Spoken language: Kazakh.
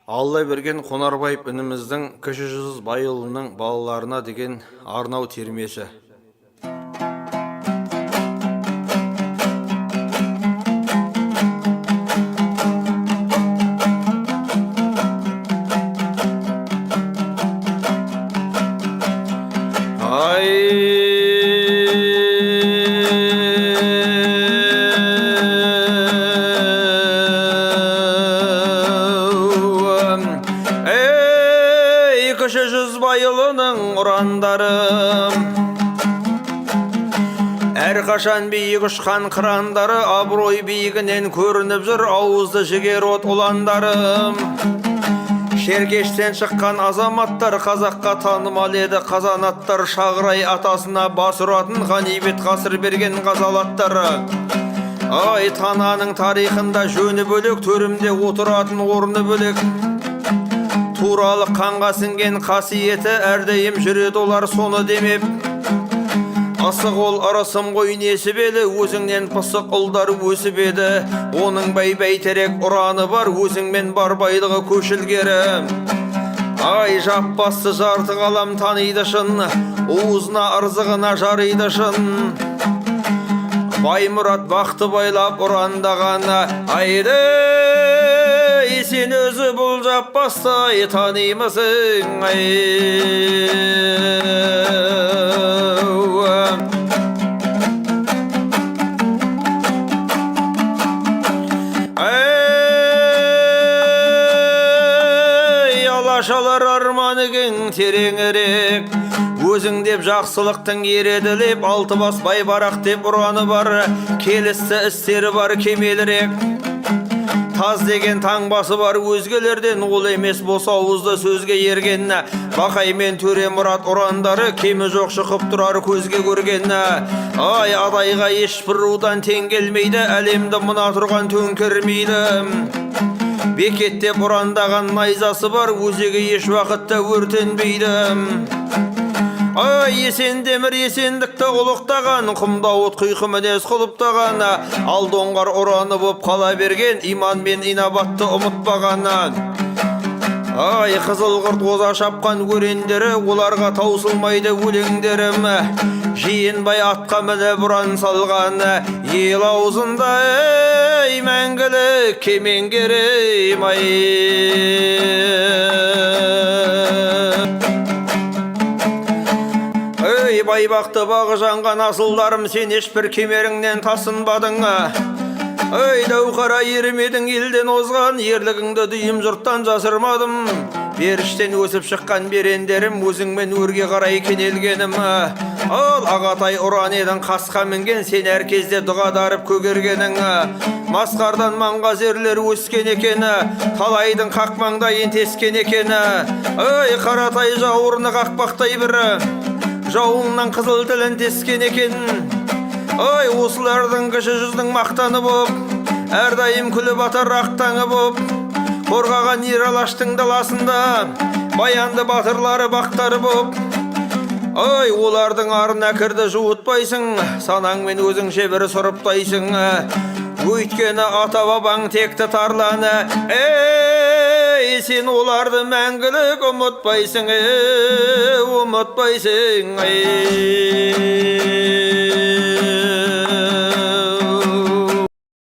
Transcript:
Алла берген Қонарбаев ініміздің кіші жүз байұлының балаларына деген арнау термесі. Кіші жүз байұлының ұрандарым, әрқашан биік ұшқан қырандары, абырой биігінен көрініп жүр ауызды жігер от ұландарым. Шеркештен шыққан азаматтар қазаққа танымал еді, қазанаттар шағырай атасына бас ұратын ғанибет ғасыр берген ғазалаттар. Ай, тананың тарихында жөні бөлек, төрімде отыратын орны бөлек. Туралық қанға сіңген қасиеті, әрдайым жүреді олар соны демеп. Асық ол арысым ғой несіп еді, өзіңнен пысық ұлдар өсіп еді. Оның бәй-бәйтерек ұраны бар, өзіңмен бар байлығы көшілгері. Ай, жаппасты жарты қалам таниды шын, уызына ырзығына жариды шын. Баймұрат бақты байлап ұрандағаны, айды сен өзі бұл жаппастай танимысың, ай. Алашалар арманы кең тереңірек, өзің деп жақсылықтың ереділеп, Алтыбас байбарақ деп ұраны бар, келісті істері бар кемелірек. Таз деген таңбасы бар өзгелерден, ол емес бос ауызды сөзге ергенні. Бақай мен төре мұрат ұрандары, кемі жоқ шықып тұрар көзге көргенні. Ай, адайға ешбір рудан тең келмейді, әлемді мына тұрған төңкермейді. Бекетте ұрандаған найзасы бар, өзегі еш уақытта өртенбейді. Ай, есен демір есендікті ұлықтаған, құмда от құйқы мінез құлыптаған, ал доңғар ұраны боп қала берген, иман мен инабатты ұмытпаған. Ай, қызыл құрт оза шапқан өрендері, оларға таусылмайды өлеңдерім. Жиенбай атқа міні бұран салған, ел аузында ей мәңгілік кемеңгерім, ай. Ей, байбақты бағы жанған асылдарым, сен ешбір кемеріңнен тасынбадың. Ей, дәуқара ерімедің елден озған, ерлігіңді дүйім жұрттан жасырмадым. Беріштен өсіп шыққан берендерім, өзіңмен өрге қарай кенелгенім. Ал ағатай ұран едің қасқа мінген, сен әр кезде дұғадарып көгергенің. Масқардан маңғазерлер өскен екені, талайдың қақмаңдайын тескен екені. Ей, қаратай жауырны қақпақтай бірі, жауыңнан қызыл тілін тескен екен. Ой, осылардың кіші жүздің мақтаны боп, әрдайым күліп атар ақтаңы боп, қорғаған ер алаштың даласында баянды батырлары бақтары боп. Ой, олардың арына кірді жуытпайсың, санаңмен өзіңше бір сұрыптайсың. Өйткені ата бабаң текті тарланы, ей, сен оларды мәңгілік ұмытпайсың, ұмытпайсың, ей.